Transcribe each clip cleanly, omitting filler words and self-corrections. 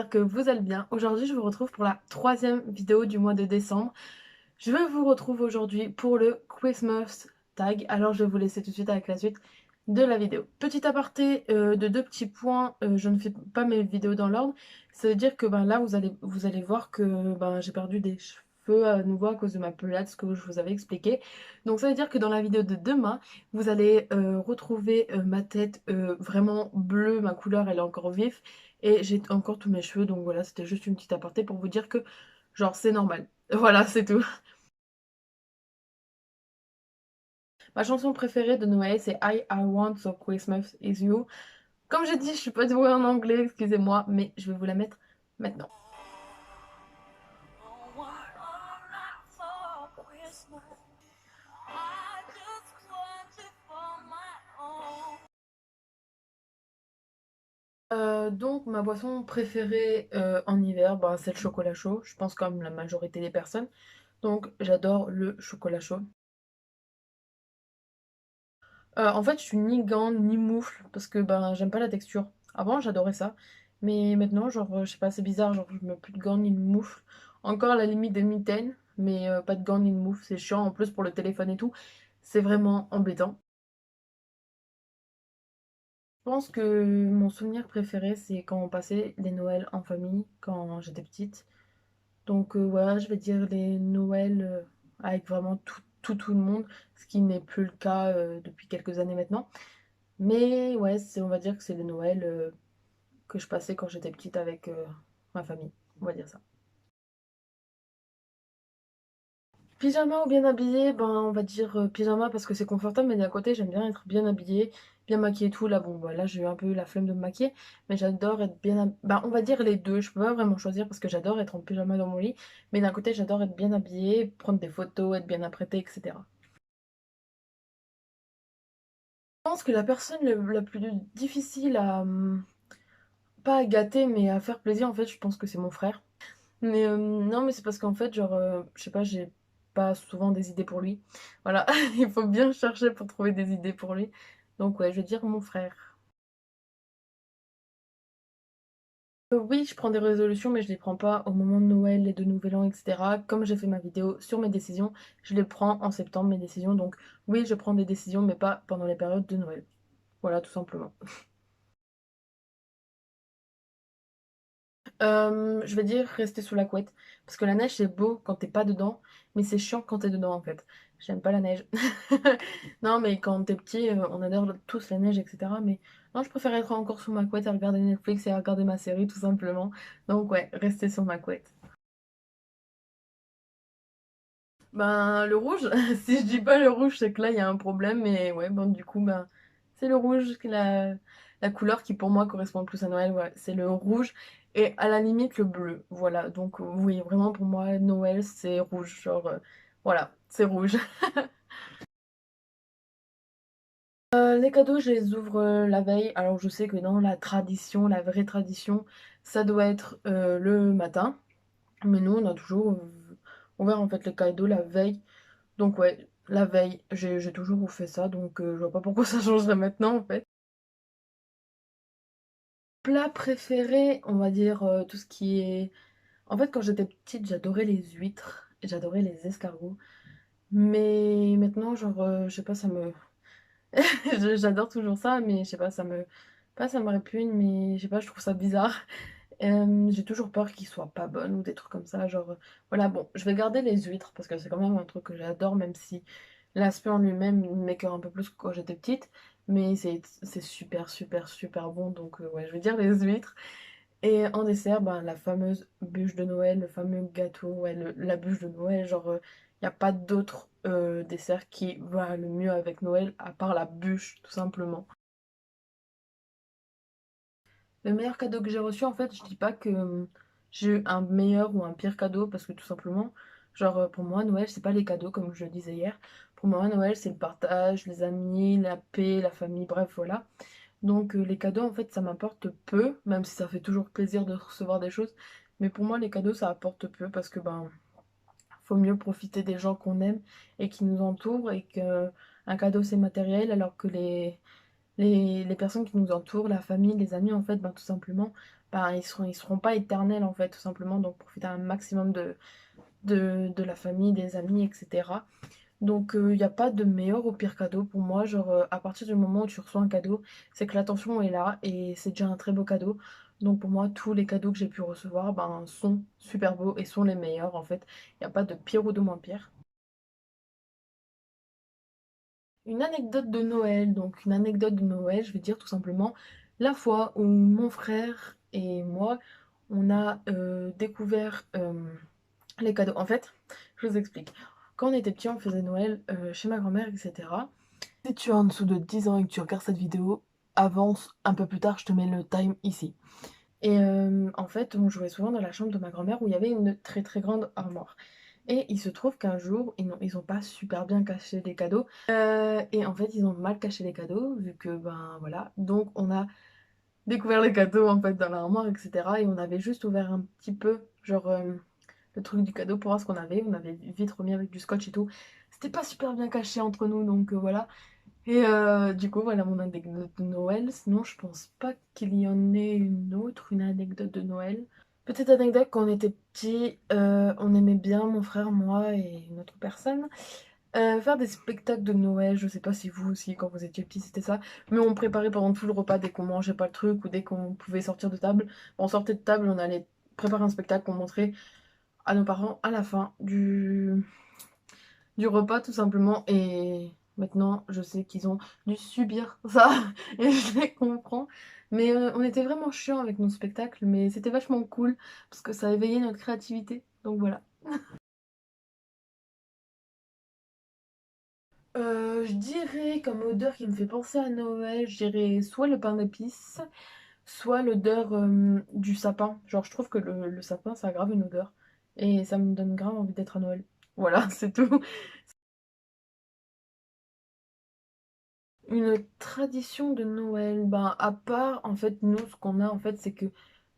J'espère que vous allez bien. Aujourd'hui, je vous retrouve pour la troisième vidéo du mois de décembre. Je vous retrouve aujourd'hui pour le Christmas tag. Alors, je vais vous laisser tout de suite avec la suite de la vidéo. Petit aparté de deux petits points, je ne fais pas mes vidéos dans l'ordre. Ça veut dire que là, vous allez voir que j'ai perdu des cheveux à nouveau à cause de ma pelade, ce que je vous avais expliqué. Donc, ça veut dire que dans la vidéo de demain, vous allez retrouver ma tête vraiment bleue. Ma couleur, elle est encore vive. Et j'ai encore tous mes cheveux, donc voilà, c'était juste une petite aparté pour vous dire que, genre, c'est normal. Voilà, c'est tout. Ma chanson préférée de Noël, c'est I Want So Christmas Is You. Comme j'ai dit, je suis pas douée en anglais, excusez-moi, mais je vais vous la mettre maintenant. Donc ma boisson préférée en hiver, c'est le chocolat chaud, je pense comme la majorité des personnes. Donc j'adore le chocolat chaud. En fait, je suis ni gant ni moufle parce que j'aime pas la texture. Avant, j'adorais ça, mais maintenant, genre, je sais pas, c'est bizarre, genre, je mets plus de gants ni de moufle. Encore à la limite des mitaines, mais pas de gants ni de moufle, c'est chiant. En plus, pour le téléphone et tout, c'est vraiment embêtant. Je pense que mon souvenir préféré, c'est quand on passait les Noëls en famille, quand j'étais petite. Donc, voilà, je vais dire les Noëls avec vraiment tout le monde, ce qui n'est plus le cas depuis quelques années maintenant. Mais ouais, on va dire que c'est le Noël que je passais quand j'étais petite avec ma famille. On va dire ça. Pyjama ou bien habillé, on va dire pyjama parce que c'est confortable, mais d'un côté j'aime bien être bien habillée, bien maquillée et tout. Là, bon, là j'ai eu un peu la flemme de me maquiller, mais j'adore être bien on va dire les deux, je peux pas vraiment choisir parce que j'adore être en pyjama dans mon lit, mais d'un côté j'adore être bien habillée, prendre des photos, être bien apprêtée, etc. Je pense que la personne la plus difficile à, pas à gâter, mais à faire plaisir, en fait, je pense que c'est mon frère. Mais non, mais c'est parce qu'en fait, genre, je sais pas, j'ai pas souvent des idées pour lui. Voilà, il faut bien chercher pour trouver des idées pour lui. Donc ouais, je vais dire mon frère. Oui, je prends des résolutions, mais je les prends pas au moment de Noël et de Nouvel An, etc. Comme j'ai fait ma vidéo sur mes décisions, je les prends en septembre, mes décisions. Donc oui, je prends des décisions, mais pas pendant les périodes de Noël. Voilà, tout simplement. Je vais dire rester sous la couette. Parce que la neige, c'est beau quand t'es pas dedans, mais c'est chiant quand t'es dedans, en fait. J'aime pas la neige. Non, mais quand t'es petit, on adore tous la neige, etc. Mais non, je préfère être encore sous ma couette à regarder Netflix et à regarder ma série, tout simplement. Donc ouais, rester sur ma couette. Le rouge, si je dis pas le rouge, c'est que là, il y a un problème. Mais ouais, bon, du coup, c'est le rouge, la couleur qui pour moi correspond le plus à Noël. Ouais, c'est le rouge et à la limite le bleu. Voilà, donc oui, vraiment pour moi, Noël, c'est rouge. Genre, voilà, c'est rouge. Les cadeaux, je les ouvre la veille. Alors, je sais que dans la tradition, la vraie tradition, ça doit être le matin. Mais nous, on a toujours ouvert en fait les cadeaux la veille. Donc ouais, la veille, j'ai toujours fait ça, donc je vois pas pourquoi ça changerait maintenant en fait. Plat préféré, on va dire tout ce qui est... En fait, quand j'étais petite, j'adorais les huîtres, et j'adorais les escargots. Mais maintenant, genre, je sais pas, ça me... J'adore toujours ça, mais je sais pas, ça me... Pas ça me répugne, mais je sais pas, je trouve ça bizarre. J'ai toujours peur qu'ils soient pas bonnes ou des trucs comme ça, genre... Voilà, bon, je vais garder les huîtres, parce que c'est quand même un truc que j'adore, même si l'aspect en lui-même m'écœure un peu plus que quand j'étais petite, mais c'est super bon, donc ouais, je vais dire les huîtres. Et en dessert, la fameuse bûche de Noël, le fameux gâteau, ouais, la bûche de Noël, genre, il n'y a pas d'autre dessert qui va le mieux avec Noël, à part la bûche, tout simplement. Le meilleur cadeau que j'ai reçu, en fait, je dis pas que j'ai eu un meilleur ou un pire cadeau, parce que tout simplement, genre, pour moi, Noël, c'est pas les cadeaux, comme je le disais hier. Pour moi, Noël, c'est le partage, les amis, la paix, la famille, bref, voilà. Donc, les cadeaux, en fait, ça m'apporte peu, même si ça fait toujours plaisir de recevoir des choses. Mais pour moi, les cadeaux, ça apporte peu, parce que, faut mieux profiter des gens qu'on aime et qui nous entourent, et que un cadeau, c'est matériel, alors que les personnes qui nous entourent, la famille, les amis, en fait, ben, tout simplement, ben, ils seront pas éternels, en fait, tout simplement. Donc, profiter un maximum de la famille, des amis, etc. Donc, il n'y a pas de meilleur ou pire cadeau pour moi. Genre, à partir du moment où tu reçois un cadeau, c'est que l'attention est là et c'est déjà un très beau cadeau. Donc, pour moi, tous les cadeaux que j'ai pu recevoir ben, sont super beaux et sont les meilleurs, en fait. Il n'y a pas de pire ou de moins pire. Une anecdote de Noël. Donc, une anecdote de Noël, je vais dire tout simplement la fois où mon frère et moi, on a découvert les cadeaux. En fait, je vous explique. Quand on était petit, on faisait Noël chez ma grand-mère, etc. Si tu es en dessous de 10 ans et que tu regardes cette vidéo, avance un peu plus tard, je te mets le time ici. Et en fait, on jouait souvent dans la chambre de ma grand-mère où il y avait une très très grande armoire. Et il se trouve qu'un jour, ils ont pas super bien caché les cadeaux. Et en fait, ils ont mal caché les cadeaux, vu que, ben voilà. Donc, on a découvert les cadeaux, en fait, dans l'armoire, etc. Et on avait juste ouvert un petit peu, genre, le truc du cadeau pour voir ce qu'on avait. On avait vite remis avec du scotch et tout. C'était pas super bien caché entre nous, donc voilà. Et du coup, voilà mon anecdote de Noël. Sinon, je pense pas qu'il y en ait une autre, une anecdote de Noël. Petite anecdote, quand on était petit, on aimait bien, mon frère, moi et une autre personne, faire des spectacles de Noël. Je sais pas si vous aussi, quand vous étiez petit, c'était ça. Mais on préparait pendant tout le repas, dès qu'on mangeait pas le truc ou dès qu'on pouvait sortir de table. On sortait de table, on allait préparer un spectacle qu'on montrait à nos parents à la fin du repas tout simplement. Et maintenant je sais qu'ils ont dû subir ça et je les comprends. Mais on était vraiment chiants avec nos spectacles, mais c'était vachement cool parce que ça éveillait notre créativité. Donc voilà. Je dirais comme odeur qui me fait penser à Noël, je dirais soit le pain d'épices, soit l'odeur du sapin. Genre je trouve que le sapin ça a grave une odeur et ça me donne grave envie d'être à Noël. Voilà, c'est tout. Une tradition de Noël, ben à part en fait nous ce qu'on a en fait c'est que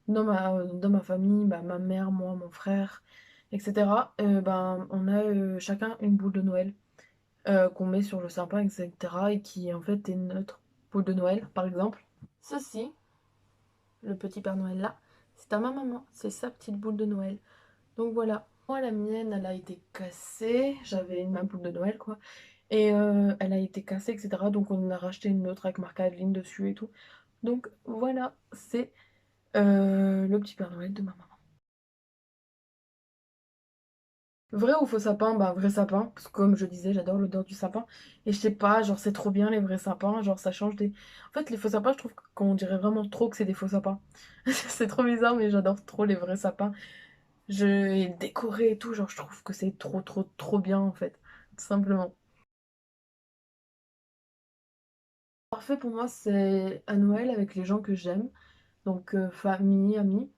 dans ma famille, bah, ma mère, moi, mon frère, etc. Ben on a chacun une boule de Noël qu'on met sur le sapin, etc. Et qui en fait est notre boule de Noël par exemple. Ceci, le petit Père Noël là, c'est à ma maman, c'est sa petite boule de Noël. Donc voilà. Moi la mienne elle a été cassée, j'avais ma boule de Noël quoi. Et elle a été cassée, etc. Donc on en a racheté une autre avec marqué Adeline dessus et tout. Donc voilà, c'est le petit Père Noël de ma maman. Vrai ou faux sapin? Bah vrai sapin, parce que comme je disais, j'adore l'odeur du sapin. Et je sais pas, genre c'est trop bien les vrais sapins, genre ça change des... En fait les faux sapins, je trouve qu'on dirait vraiment trop que c'est des faux sapins. C'est trop bizarre, mais j'adore trop les vrais sapins. Et décoré et tout, genre je trouve que c'est trop trop trop bien en fait, tout simplement. Parfait pour moi, c'est à Noël avec les gens que j'aime, donc famille, amis.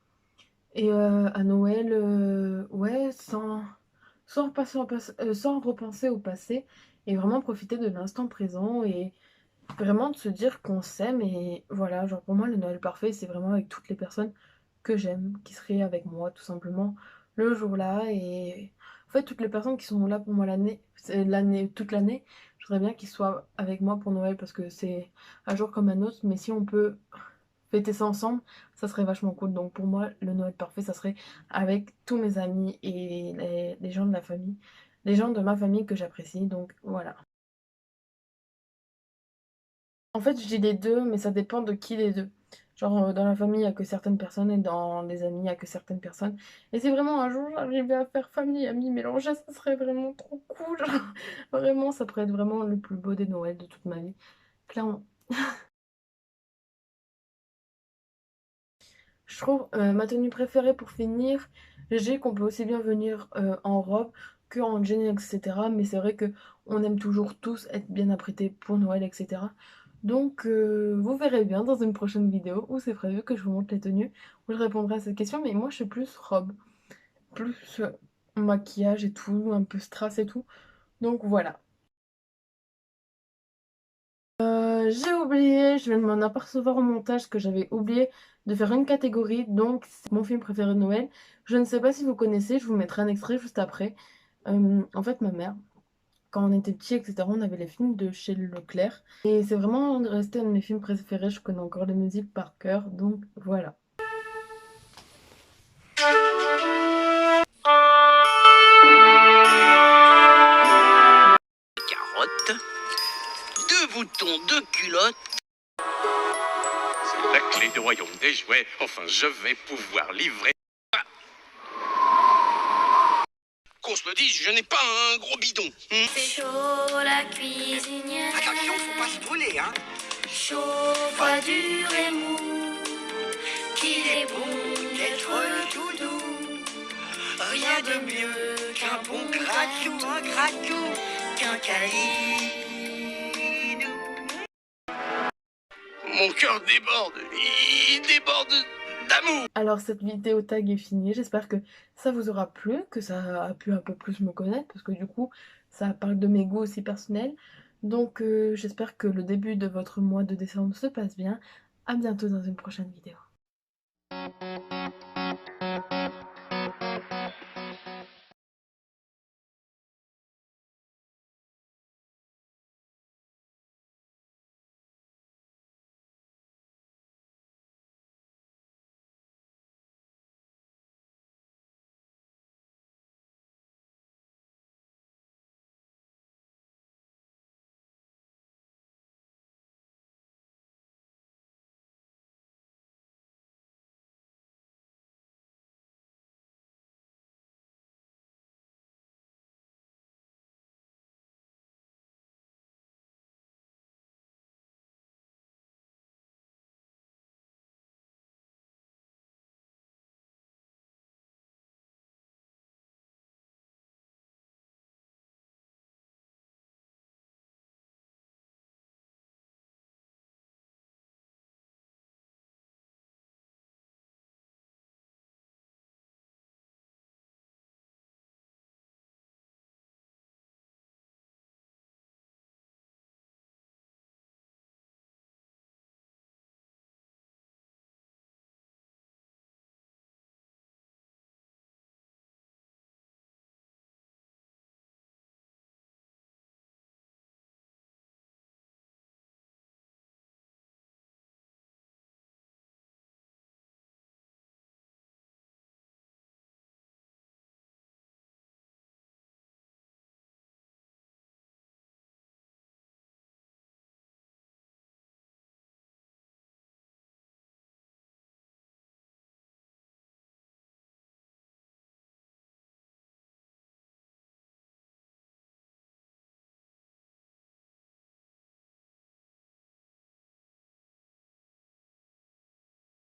Et à Noël, ouais, sans repenser au passé et vraiment profiter de l'instant présent et vraiment de se dire qu'on s'aime. Et voilà, genre pour moi, le Noël parfait, c'est vraiment avec toutes les personnes que j'aime, qui seraient avec moi tout simplement le jour-là. Et en fait, toutes les personnes qui sont là pour moi toute l'année, je voudrais bien qu'ils soient avec moi pour Noël parce que c'est un jour comme un autre. Mais si on peut fêter ça ensemble, ça serait vachement cool. Donc pour moi, le Noël parfait, ça serait avec tous mes amis et les gens de la famille, les gens de ma famille que j'apprécie. Donc voilà. En fait, je dis les deux, mais ça dépend de qui les deux. Genre, dans la famille, il n'y a que certaines personnes et dans les amis, il n'y a que certaines personnes. Et c'est vraiment un jour, j'arrivais à faire famille, amis mélangés, ça serait vraiment trop cool. Vraiment, ça pourrait être vraiment le plus beau des Noëls de toute ma vie. Clairement. Je trouve ma tenue préférée pour finir, j'ai qu'on peut aussi bien venir en robe que en jean, etc. Mais c'est vrai que on aime toujours tous être bien apprêtés pour Noël, etc. Donc vous verrez bien dans une prochaine vidéo où c'est prévu que je vous montre les tenues, où je répondrai à cette question. Mais moi je suis plus robe, plus maquillage et tout, un peu strass et tout. Donc voilà. J'ai oublié, je viens de m'en apercevoir au montage que j'avais oublié de faire une catégorie, donc c'est mon film préféré de Noël. Je ne sais pas si vous connaissez, je vous mettrai un extrait juste après. En fait, ma mère, quand on était petit, etc., on avait les films de chez Leclerc. Et c'est vraiment resté un de mes films préférés. Je connais encore les musiques par cœur, donc voilà. Carottes, 2 boutons de culotte. C'est la clé du royaume des jouets. Enfin, je vais pouvoir livrer. Qu'on se le dise, je n'ai pas un gros bidon. C'est chaud la cuisinière. Attention, faut pas se brûler, hein. Chaud, froid, dur et mou. Qu'il est bon d'être tout doux. Rien de mieux qu'un bon gratou, qu'un câlin. Mon cœur déborde. Il déborde d'amour. Alors cette vidéo tag est finie, j'espère que ça vous aura plu, que ça a pu un peu plus me connaître, parce que du coup ça parle de mes goûts aussi personnels. Donc j'espère que le début de votre mois de décembre se passe bien. À bientôt dans une prochaine vidéo.